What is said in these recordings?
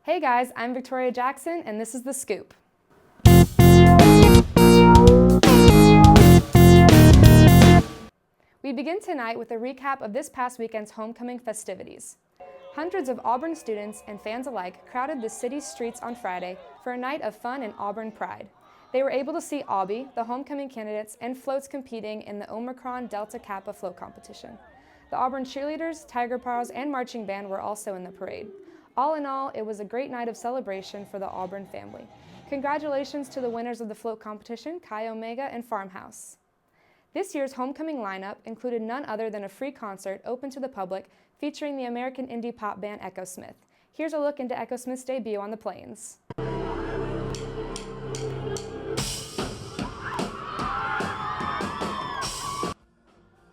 Hey guys, I'm Victoria Jackson, and this is The Scoop. We begin tonight with a recap of this past weekend's homecoming festivities. Hundreds of Auburn students and fans alike crowded the city's streets on Friday for a night of fun and Auburn pride. They were able to see Aubie, the homecoming candidates, and floats competing in the Omicron Delta Kappa float competition. The Auburn cheerleaders, Tiger Paws, and marching band were also in the parade. All in all, it was a great night of celebration for the Auburn family. Congratulations to the winners of the float competition, Chi Omega and Farmhouse. This year's homecoming lineup included none other than a free concert open to the public featuring the American indie pop band Echo Smith. Here's a look into Echo Smith's debut on the Plains.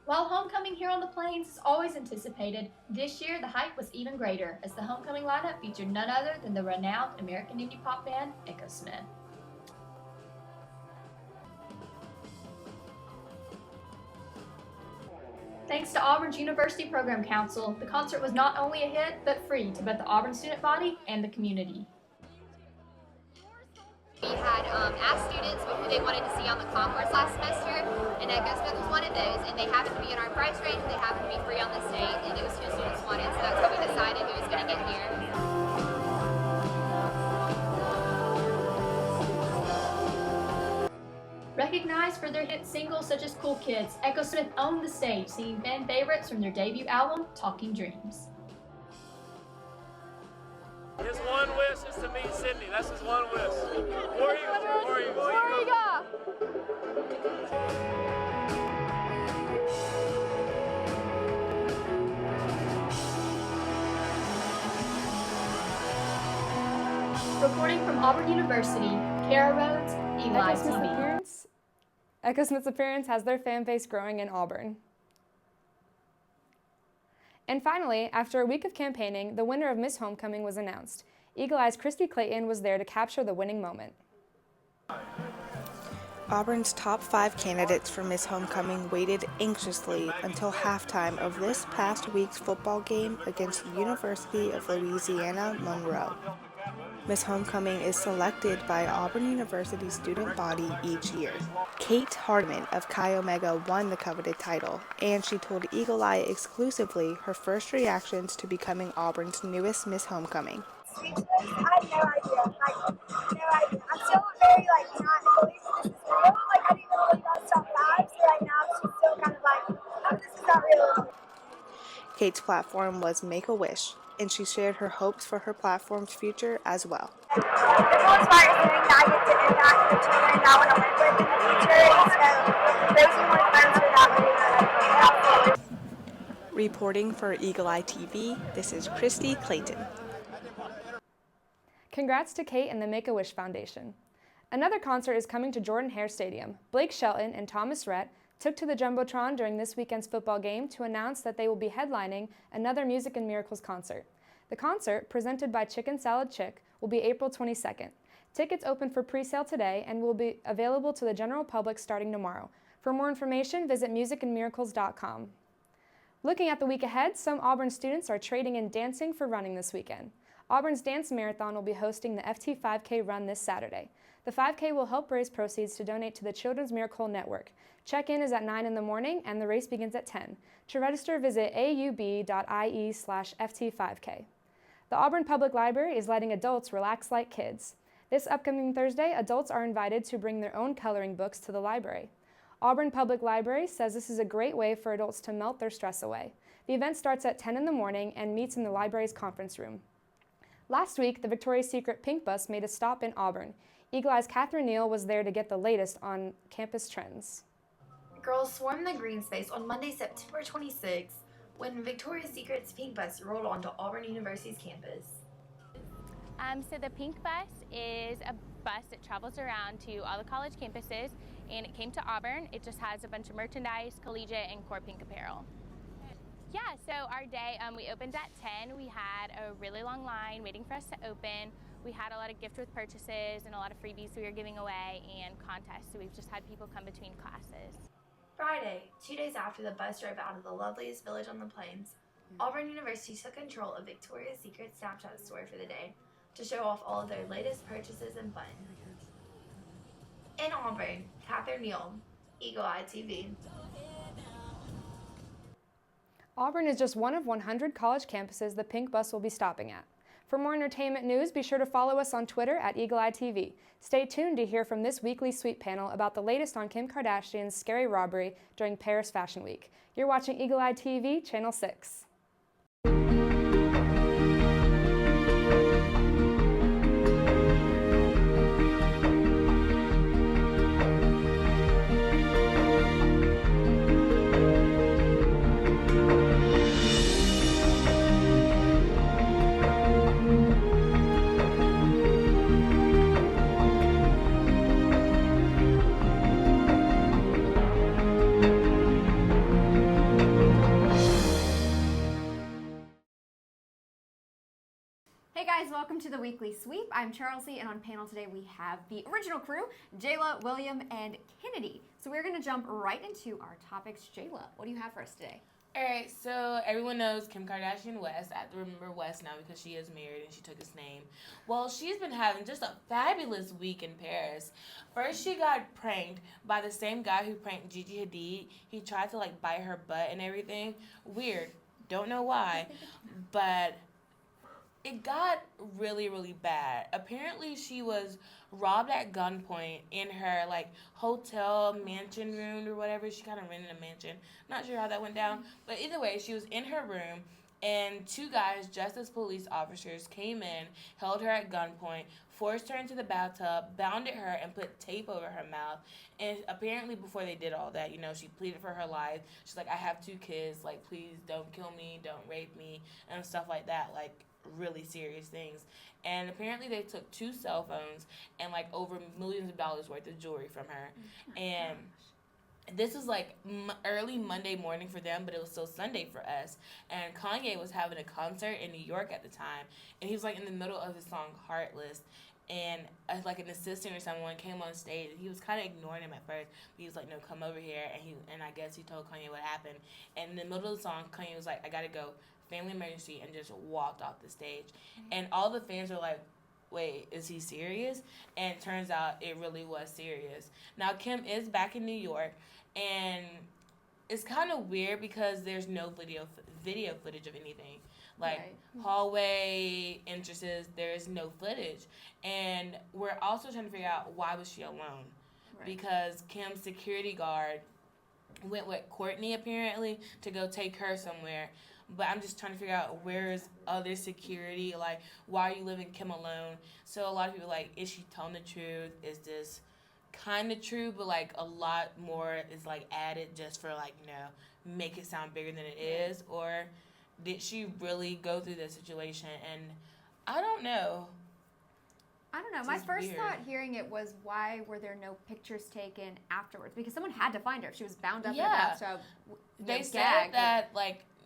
While homecoming here on the Plains is always anticipated, this year the hype was even greater as the homecoming lineup featured none other than the renowned American indie pop band Echo Smith. Thanks to Auburn's University Program Council, the concert was not only a hit, but free to both the Auburn student body and the community. We had asked students who they wanted to see on the concourse last semester, and Echo Smith was one of those, and they happened to be in our price range, they happened to be free on this date, and it was who students wanted, so that's how we decided who was going to get here. Recognized for their hit singles such as Cool Kids, Echo Smith owned the stage, singing fan favorites from their debut album, Talking Dreams. His one wish is to meet Sydney. That's his one wish. War Eagle. Reporting from Auburn University, Kara Rhodes, Eli TV. Echo Smith's appearance has their fan base growing in Auburn. And finally, after a week of campaigning, the winner of Miss Homecoming was announced. Eagle Eye's Christy Clayton was there to capture the winning moment. Auburn's top 5 candidates for Miss Homecoming waited anxiously until halftime of this past week's football game against the University of Louisiana Monroe. Miss Homecoming is selected by Auburn University's student body each year. Kate Hardiman of Chi Omega won the coveted title, and she told Eagle Eye exclusively her first reactions to becoming Auburn's newest Miss Homecoming. Speechless? I had no idea. No idea. I'm still very, not believing this is real. I didn't even believe I was top 5, so right now she's still kind of oh, this is not real. Kate's platform was Make a Wish, and she shared her hopes for her platform's future as well. The goal is by hearing that I get to impact the children that I want to work with in the future, and so raising more funds for that would be Reporting for Eagle Eye TV, this is Christy Clayton. Congrats to Kate and the Make-A-Wish Foundation. Another concert is coming to Jordan-Hare Stadium. Blake Shelton and Thomas Rhett took to the Jumbotron during this weekend's football game to announce that they will be headlining another Music and Miracles concert. The concert, presented by Chicken Salad Chick, will be April 22nd. Tickets open for pre-sale today and will be available to the general public starting tomorrow. For more information, visit musicandmiracles.com. Looking at the week ahead, some Auburn students are trading in dancing for running this weekend. Auburn's Dance Marathon will be hosting the FT 5K run this Saturday. The 5K will help raise proceeds to donate to the Children's Miracle Network. Check-in is at 9 in the morning and the race begins at 10. To register, visit aub.ie/FT5K. The Auburn Public Library is letting adults relax like kids. This upcoming Thursday, adults are invited to bring their own coloring books to the library. Auburn Public Library says this is a great way for adults to melt their stress away. The event starts at 10 in the morning and meets in the library's conference room. Last week, the Victoria's Secret Pink Bus made a stop in Auburn. Eagle Eye's Catherine Naill was there to get the latest on campus trends. Girls swarmed the green space on Monday, September 26th, when Victoria's Secret's Pink Bus rolled onto Auburn University's campus. So the Pink Bus is a bus that travels around to all the college campuses, and it came to Auburn. It just has a bunch of merchandise, collegiate, and core pink apparel. Yeah, so our day, we opened at 10. We had a really long line waiting for us to open. We had a lot of gift with purchases and a lot of freebies we were giving away and contests, so we've just had people come between classes. Friday, 2 days after the bus drove out of the loveliest village on the Plains, Auburn University took control of Victoria's Secret Snapchat store for the day. to show off all of their latest purchases and fun. In Auburn, Catherine Naill, Eagle Eye TV. Auburn is just one of 100 college campuses the Pink Bus will be stopping at. For more entertainment news, be sure to follow us on Twitter at Eagle Eye TV. Stay tuned to hear from this weekly sweep panel about the latest on Kim Kardashian's scary robbery during Paris Fashion Week. You're watching Eagle Eye TV, Channel 6. Hey guys, welcome to the Weekly Sweep. I'm Charlesy, and on panel today we have the original crew, Jayla, William, and Kennedy. So we're going to jump right into our topics. Jayla, what do you have for us today? All right, so everyone knows Kim Kardashian West. I have to remember West now because she is married and she took his name. Well, she's been having just a fabulous week in Paris. First, she got pranked by the same guy who pranked Gigi Hadid. He tried to, bite her butt and everything. Weird. Don't know why. But it got really, really bad. Apparently, she was robbed at gunpoint in her, hotel mansion room or whatever. She kind of rented a mansion. Not sure how that went down. But either way, she was in her room, and two guys dressed as police officers came in, held her at gunpoint, forced her into the bathtub, bounded her, and put tape over her mouth. And apparently, before they did all that, she pleaded for her life. She's like, I have 2 kids. Please don't kill me. Don't rape me. And stuff like that. Really serious things. And apparently they took 2 cell phones and over millions of dollars worth of jewelry from her. And this was early Monday morning for them, but it was still Sunday for us. And Kanye was having a concert in New York at the time, and he was in the middle of his song Heartless, and an assistant or someone came on stage, and he was kind of ignoring him at first, but he was like, no, come over here. And I guess he told Kanye what happened. And in the middle of the song, Kanye was like, I gotta go, family emergency, and just walked off the stage. And all the fans were like, wait, is he serious? And turns out it really was serious. Now, Kim is back in New York, and it's kind of weird because there's no video footage of anything. Hallway entrances, there's no footage. And we're also trying to figure out, why was she alone? Right. Because Kim's security guard went with Courtney, apparently, to go take her somewhere. But I'm just trying to figure out, where's other security? Why are you leaving Kim alone? So a lot of people is she telling the truth? Is this kind of true, but a lot more is added just for make it sound bigger than it is? Or did she really go through this situation? And I don't know. My first thought hearing it was, why were there no pictures taken afterwards? Because someone had to find her if she was bound up in a bathtub. They said that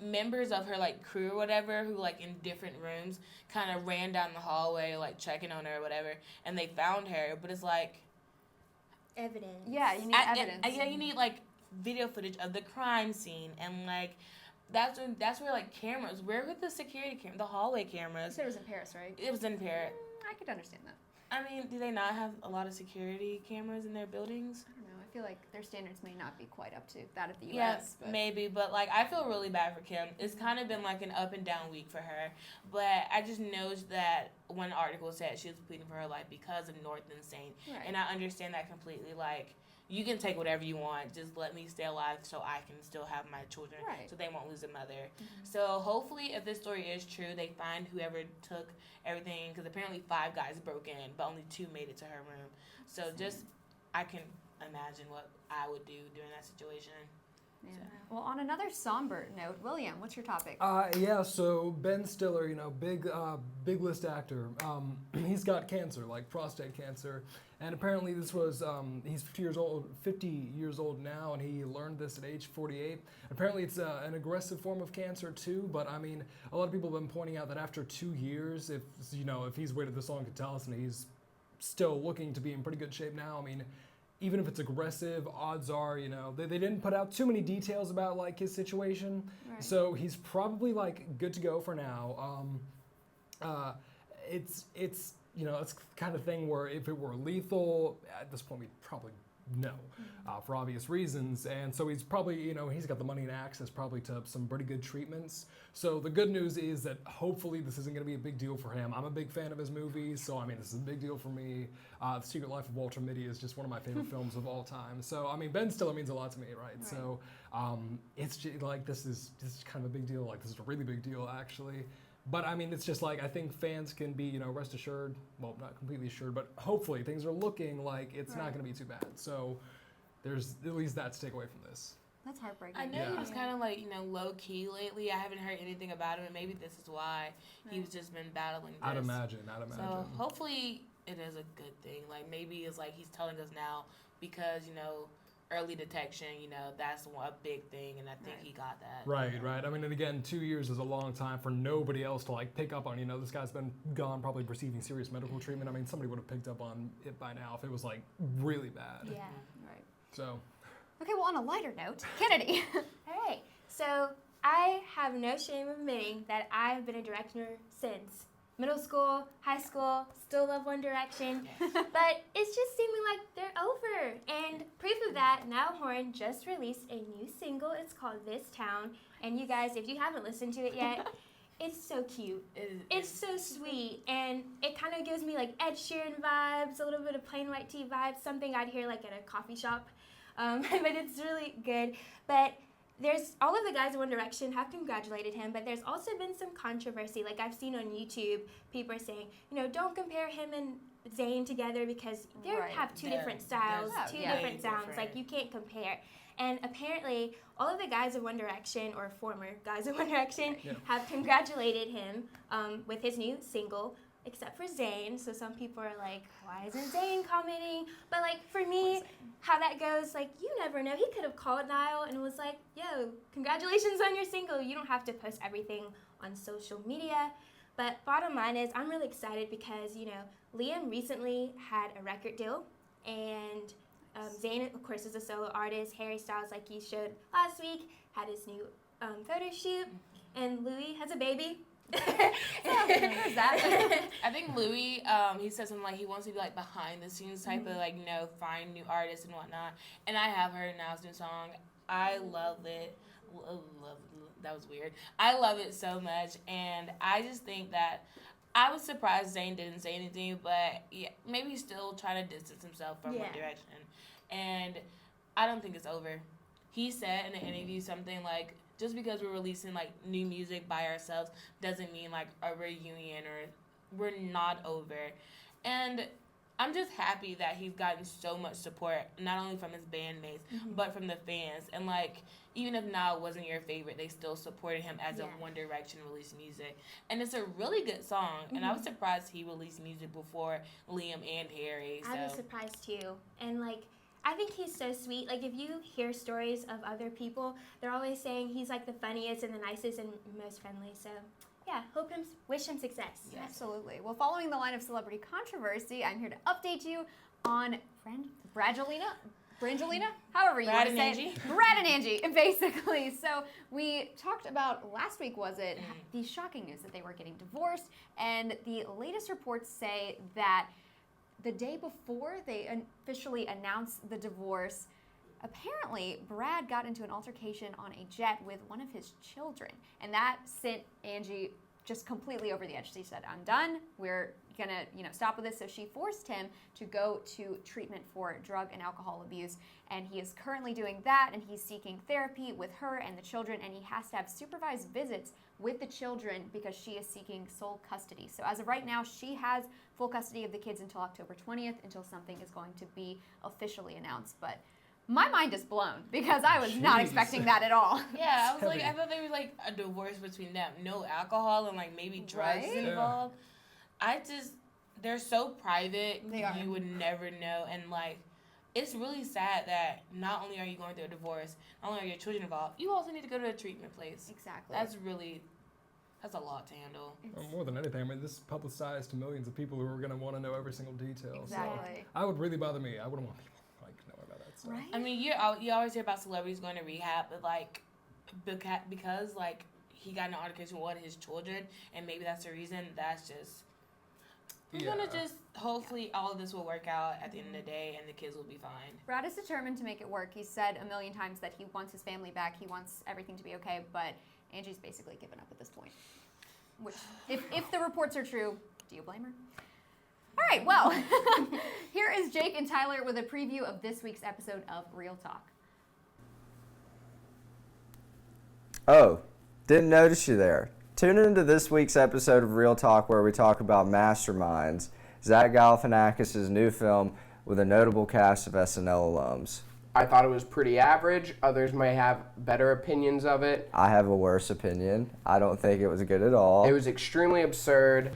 members of her crew or whatever, who in different rooms, kind of ran down the hallway checking on her or whatever, and they found her. But it's evidence. Yeah, you need evidence. You need video footage of the crime scene, and that's where cameras. Where were the security cameras? The hallway cameras. You said it was in Paris, right? It was in Paris. I could understand that. I mean, do they not have a lot of security cameras in their buildings? I don't know. I feel like their standards may not be quite up to that of the U.S. Yeah, maybe. But, I feel really bad for Kim. It's kind of been, an up-and-down week for her. But I just know that one article said she was pleading for her life because of North and Saint. Right. And I understand that completely. You can take whatever you want. Just let me stay alive so I can still have my children, right, so they won't lose a mother. Mm-hmm. So hopefully, if this story is true, they find whoever took everything, because apparently 5 guys broke in, but only 2 made it to her room. So I can imagine what I would do during that situation. Yeah. So. Well, on another somber note, William, what's your topic? So Ben Stiller, big list actor. He's got cancer, prostate cancer, and apparently this was he's 50 years old now, and he learned this at age 48. Apparently it's an aggressive form of cancer too, but I mean, a lot of people have been pointing out that after 2 years, if he's waited this long to tell us, and he's still looking to be in pretty good shape now. I mean, even if it's aggressive, odds are, they didn't put out too many details about his situation. Right. So he's probably good to go for now. it's it's the kind of thing where if it were lethal, at this point we'd probably know for obvious reasons. And so he's probably, he's got the money and access probably to some pretty good treatments. So the good news is that hopefully this isn't going to be a big deal for him. I'm a big fan of his movies, so this is a big deal for me. The Secret Life of Walter Mitty is just one of my favorite films of all time. So Ben Stiller means a lot to me, right? So it's just, this is kind of a big deal. Like, this is a really big deal, actually. But it's just I think fans can be, rest assured, well, not completely assured, but hopefully things are looking like it's not going to be too bad. So there's at least that to take away from this. That's heartbreaking. I know he was kind of low key lately. I haven't heard anything about him, and maybe this is why he's just been battling this. I'd imagine. So hopefully it is a good thing. Maybe it's he's telling us now because, early detection, that's a big thing, and I think he got that. Right. And again, 2 years is a long time for nobody else to pick up on. This guy's been gone, probably receiving serious medical treatment. Somebody would have picked up on it by now if it was really bad. Yeah, right. So. Okay, well, on a lighter note, Kennedy. All right, so I have no shame admitting that I've been a director since middle school, high school, still love One Direction, but it's just seeming like they're over. And proof of that, Naill Horan just released a new single. It's called This Town. And you guys, if you haven't listened to it yet, it's so cute. It's so sweet. And it kind of gives me Ed Sheeran vibes, a little bit of Plain White Tee vibes, something I'd hear at a coffee shop. But it's really good. But there's all of the guys in One Direction have congratulated him, but there's also been some controversy. I've seen on YouTube, people are saying, don't compare him and Zayn together because they have two different styles, two different sounds. You can't compare. And apparently, all of the guys of One Direction, or former guys of One Direction, have congratulated him with his new single, except for Zayn. So some people are like, why isn't Zayn commenting? But for me, how that goes, you never know. He could have called Naill and was like, yo, congratulations on your single. You don't have to post everything on social media. But bottom line is, I'm really excited because, Liam recently had a record deal. And Zayn, of course, is a solo artist. Harry Styles, like you showed last week, had his new photo shoot. And Louis has a baby. There's that. I think Louis, he said something he wants to be behind the scenes type of find new artists and whatnot. And I have heard Naill's new song. I love it. That was weird. I love it so much, and I just think that I was surprised Zayn didn't say anything, but maybe he's still trying to distance himself from One Direction. And I don't think it's over. He said in an interview something just because we're releasing new music by ourselves doesn't mean a reunion or we're not over. And I'm just happy that he's gotten so much support, not only from his bandmates, but from the fans. And even if Naill wasn't your favorite, they still supported him as a One Direction released music. And it's a really good song. And I was surprised he released music before Liam and Harry. So. I was surprised too. And I think he's so sweet. If you hear stories of other people, they're always saying he's the funniest and the nicest and most friendly. So, yeah, wish him success. Yes. Absolutely. Well, following the line of celebrity controversy, I'm here to update you on Brangelina, however you want to say it. Brad and Angie, basically. So we talked about last week, the shocking news that they were getting divorced, and the latest reports say that the day before they officially announced the divorce, apparently Brad got into an altercation on a jet with one of his children, and that sent Angie just completely over the edge. She said, I'm done. We're gonna, stop with this. So she forced him to go to treatment for drug and alcohol abuse, and he is currently doing that, and he's seeking therapy with her and the children, and he has to have supervised visits with the children because she is seeking sole custody. So as of right now, she has full custody of the kids until October 20th, until something is going to be officially announced. But my mind is blown because I was not expecting that at all. Yeah, I was I thought there was a divorce between them. No alcohol and maybe drugs involved. They're so private. They are. You would never know. And it's really sad that not only are you going through a divorce, not only are your children involved, you also need to go to a treatment place. Exactly. That's a lot to handle. Well, more than anything, this is publicized to millions of people who are going to want to know every single detail. Exactly. So I would really bother me. I wouldn't want people knowing about that stuff. Right. You always hear about celebrities going to rehab, but because he got in an altercation with one of his children, and maybe that's the reason. That's just We're gonna just hopefully all of this will work out at the end of the day and the kids will be fine. Brad is determined to make it work. He's said a million times that he wants his family back. He wants everything to be okay, but Angie's basically given up at this point. Which, if the reports are true, do you blame her? All right, well, here is Jake and Tyler with a preview of this week's episode of Real Talk. Oh, didn't notice you there. Tune into this week's episode of Real Talk where we talk about Masterminds, Zach Galifianakis' new film with a notable cast of SNL alums. I thought it was pretty average. Others may have better opinions of it. I have a worse opinion. I don't think it was good at all. It was extremely absurd.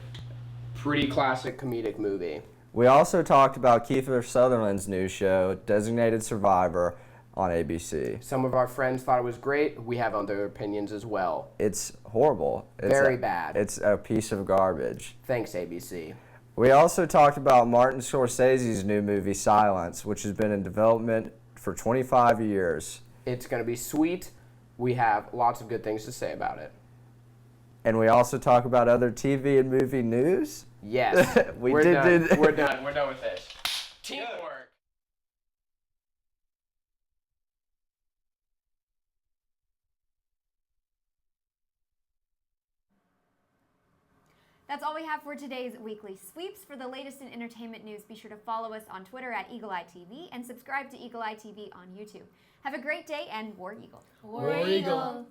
Pretty classic comedic movie. We also talked about Kiefer Sutherland's new show, Designated Survivor, on ABC. Some of our friends thought it was great. We have other opinions as well. It's horrible. Very bad. It's a piece of garbage. Thanks, ABC. We also talked about Martin Scorsese's new movie, Silence, which has been in development for 25 years. It's going to be sweet. We have lots of good things to say about it. And we also talk about other TV and movie news. Yes. We're done. We're done. We're done with this. Teamwork. That's all we have for today's Weekly Sweeps. For the latest in entertainment news, be sure to follow us on Twitter at Eagle Eye TV and subscribe to Eagle Eye TV on YouTube. Have a great day and War Eagle. War Eagle.